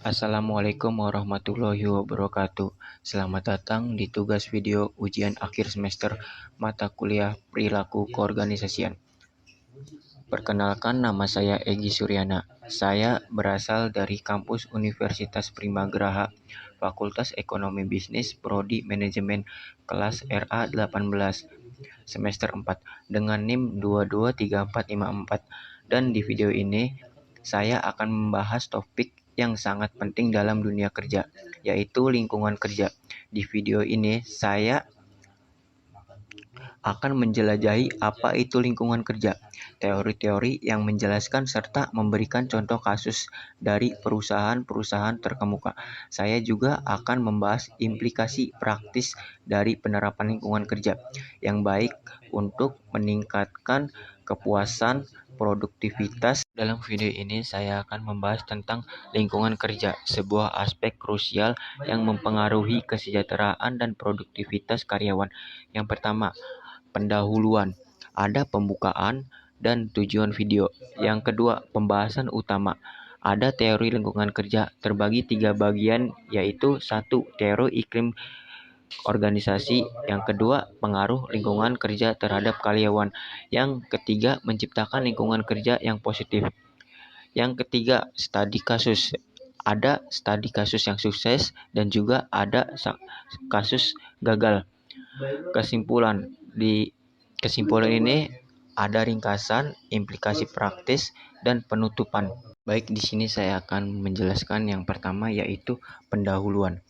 Assalamualaikum warahmatullahi wabarakatuh. Selamat datang di tugas video ujian akhir semester mata kuliah Perilaku Keorganisasian. Perkenalkan, nama saya Egy Suryana. Saya berasal dari kampus Universitas Primagraha, Fakultas Ekonomi Bisnis, Prodi Manajemen, kelas RA18, semester 4, dengan NIM 223454. Dan di video ini, saya akan membahas topik yang sangat penting dalam dunia kerja, yaitu lingkungan kerja. Di video ini, saya akan menjelajahi apa itu lingkungan kerja, teori-teori yang menjelaskan serta memberikan contoh kasus dari perusahaan-perusahaan terkemuka. Saya juga akan membahas implikasi praktis dari penerapan lingkungan kerja yang baik untuk meningkatkan kepuasan produktivitas. Dalam video ini saya akan membahas tentang lingkungan kerja, sebuah aspek krusial yang mempengaruhi kesejahteraan dan produktivitas karyawan. Yang pertama, pendahuluan. Ada pembukaan dan tujuan video. Yang kedua, pembahasan utama. Ada teori lingkungan kerja terbagi 3 bagian, yaitu 1. Teori iklim organisasi. Yang kedua, pengaruh lingkungan kerja terhadap karyawan. Yang ketiga, menciptakan lingkungan kerja yang positif. Yang ketiga, studi kasus. Ada studi kasus yang sukses dan juga ada kasus gagal. Kesimpulan. Di kesimpulan ini ada ringkasan, implikasi praktis, dan penutupan. Baik, di sini saya akan menjelaskan yang pertama, yaitu pendahuluan.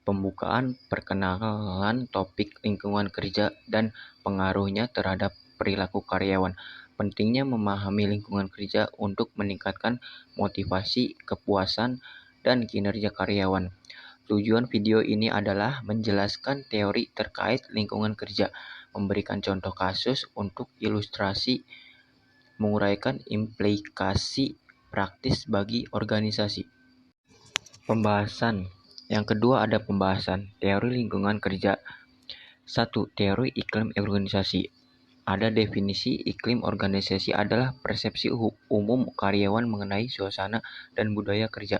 Pembukaan, perkenalan topik lingkungan kerja dan pengaruhnya terhadap perilaku karyawan. Pentingnya memahami lingkungan kerja untuk meningkatkan motivasi, kepuasan, dan kinerja karyawan. Tujuan video ini adalah menjelaskan teori terkait lingkungan kerja, memberikan contoh kasus untuk ilustrasi, menguraikan implikasi praktis bagi organisasi. Pembahasan. Yang kedua ada pembahasan teori lingkungan kerja. 1. Teori iklim organisasi. Ada definisi iklim organisasi adalah persepsi umum karyawan mengenai suasana dan budaya kerja.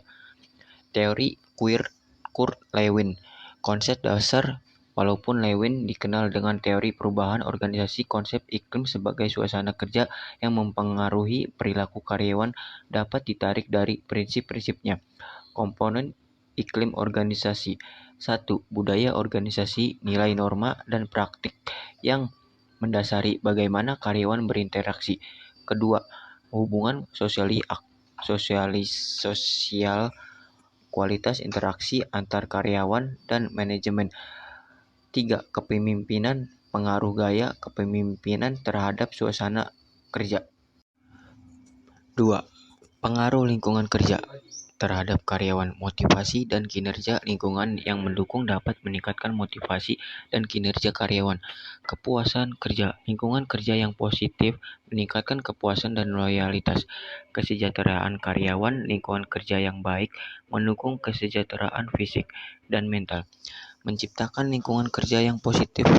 Teori Kurt Lewin. Konsep dasar. Walaupun Lewin dikenal dengan teori perubahan organisasi, konsep iklim sebagai suasana kerja yang mempengaruhi perilaku karyawan dapat ditarik dari prinsip-prinsipnya. Komponen iklim organisasi. 1. Budaya organisasi, nilai norma dan praktik yang mendasari bagaimana karyawan berinteraksi. Kedua, hubungan sosial, kualitas interaksi antar karyawan dan manajemen. 3. Kepemimpinan, pengaruh gaya kepemimpinan terhadap suasana kerja. 2. Pengaruh lingkungan kerja terhadap karyawan, motivasi dan kinerja lingkungan yang mendukung dapat meningkatkan motivasi dan kinerja karyawan. Kepuasan kerja, lingkungan kerja yang positif meningkatkan kepuasan dan loyalitas. Kesejahteraan karyawan, lingkungan kerja yang baik mendukung kesejahteraan fisik dan mental. Menciptakan lingkungan kerja yang positif.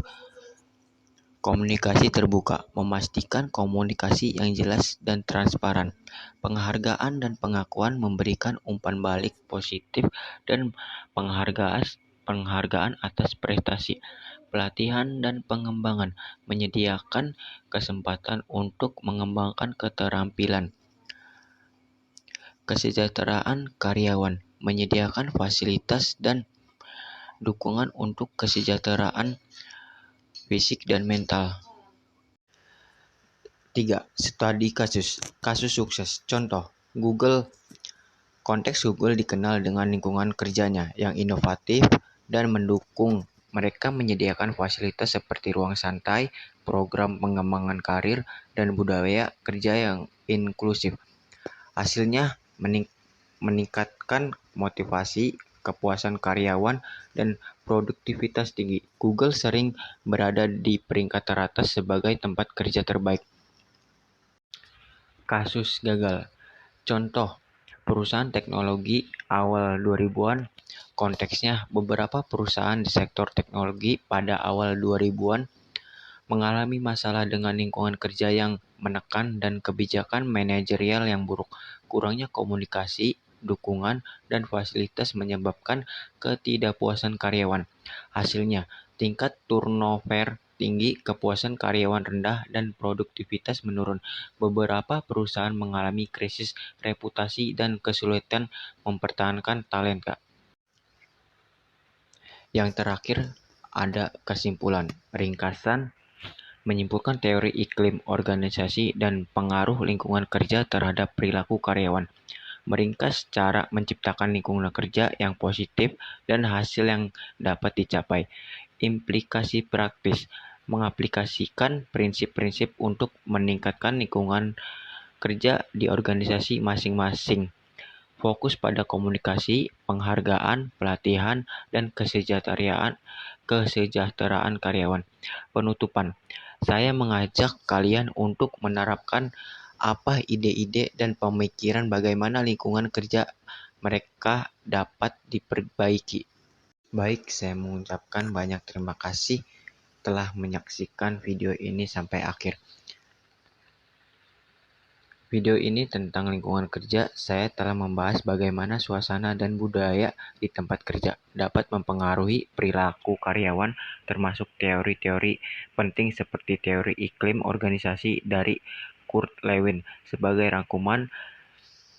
Komunikasi terbuka, memastikan komunikasi yang jelas dan transparan. Penghargaan dan pengakuan, memberikan umpan balik positif dan penghargaan atas prestasi. Pelatihan dan pengembangan, menyediakan kesempatan untuk mengembangkan keterampilan. Kesejahteraan karyawan, menyediakan fasilitas dan dukungan untuk kesejahteraan fisik dan mental. 3. Studi kasus. Kasus sukses. Contoh, Google. Konteks Google dikenal dengan lingkungan kerjanya yang inovatif dan mendukung. Mereka menyediakan fasilitas seperti ruang santai, program pengembangan karir, dan budaya kerja yang inklusif. Hasilnya meningkatkan motivasi, kepuasan karyawan, dan produktivitas tinggi. Google sering berada di peringkat teratas sebagai tempat kerja terbaik. Kasus gagal. Contoh, perusahaan teknologi awal 2000-an, konteksnya beberapa perusahaan di sektor teknologi pada awal 2000-an mengalami masalah dengan lingkungan kerja yang menekan dan kebijakan manajerial yang buruk. Kurangnya komunikasi, dukungan, dan fasilitas menyebabkan ketidakpuasan karyawan. Hasilnya, tingkat turnover tinggi, kepuasan karyawan rendah, dan produktivitas menurun. Beberapa perusahaan mengalami krisis reputasi dan kesulitan mempertahankan talenta. Yang terakhir, ada kesimpulan. Ringkasan menyimpulkan teori iklim organisasi dan pengaruh lingkungan kerja terhadap perilaku karyawan. Meringkas cara menciptakan lingkungan kerja yang positif dan hasil yang dapat dicapai. Implikasi praktis mengaplikasikan prinsip-prinsip untuk meningkatkan lingkungan kerja di organisasi masing-masing. Fokus pada komunikasi, penghargaan, pelatihan, dan kesejahteraan karyawan. Penutupan. Saya mengajak kalian untuk menerapkan apa ide-ide dan pemikiran bagaimana lingkungan kerja mereka dapat diperbaiki. Baik, saya mengucapkan banyak terima kasih telah menyaksikan video ini sampai akhir. Video ini tentang lingkungan kerja. Saya telah membahas bagaimana suasana dan budaya di tempat kerja dapat mempengaruhi perilaku karyawan, termasuk teori-teori penting seperti teori iklim organisasi dari Kurt Lewin. Sebagai rangkuman,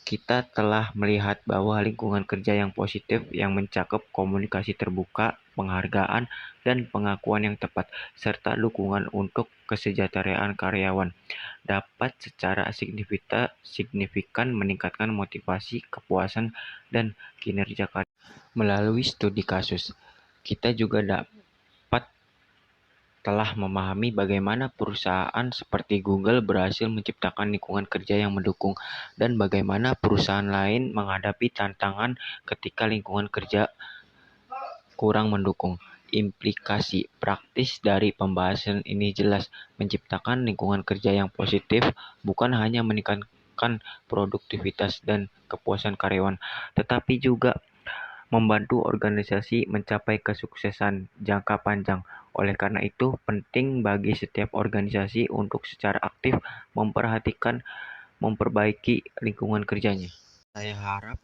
kita telah melihat bahwa lingkungan kerja yang positif yang mencakup komunikasi terbuka, penghargaan, dan pengakuan yang tepat, serta dukungan untuk kesejahteraan karyawan, dapat secara signifikan meningkatkan motivasi, kepuasan, dan kinerja karyawan. Melalui studi kasus, kita juga telah memahami bagaimana perusahaan seperti Google berhasil menciptakan lingkungan kerja yang mendukung, dan bagaimana perusahaan lain menghadapi tantangan ketika lingkungan kerja kurang mendukung. Implikasi praktis dari pembahasan ini jelas, menciptakan lingkungan kerja yang positif bukan hanya meningkatkan produktivitas dan kepuasan karyawan, tetapi juga membantu organisasi mencapai kesuksesan jangka panjang. Oleh karena itu, penting bagi setiap organisasi untuk secara aktif memperbaiki lingkungan kerjanya. Saya harap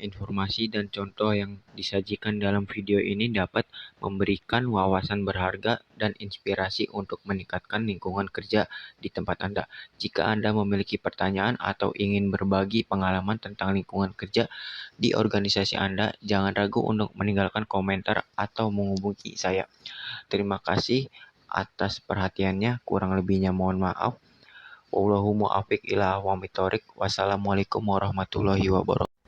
informasi dan contoh yang disajikan dalam video ini dapat memberikan wawasan berharga dan inspirasi untuk meningkatkan lingkungan kerja di tempat Anda. Jika Anda memiliki pertanyaan atau ingin berbagi pengalaman tentang lingkungan kerja di organisasi Anda, jangan ragu untuk meninggalkan komentar atau menghubungi saya. Terima kasih atas perhatiannya, kurang lebihnya mohon maaf. Wallahul muwaffiq ila aqwamit thoriq. Wassalamualaikum warahmatullahi wabarakatuh.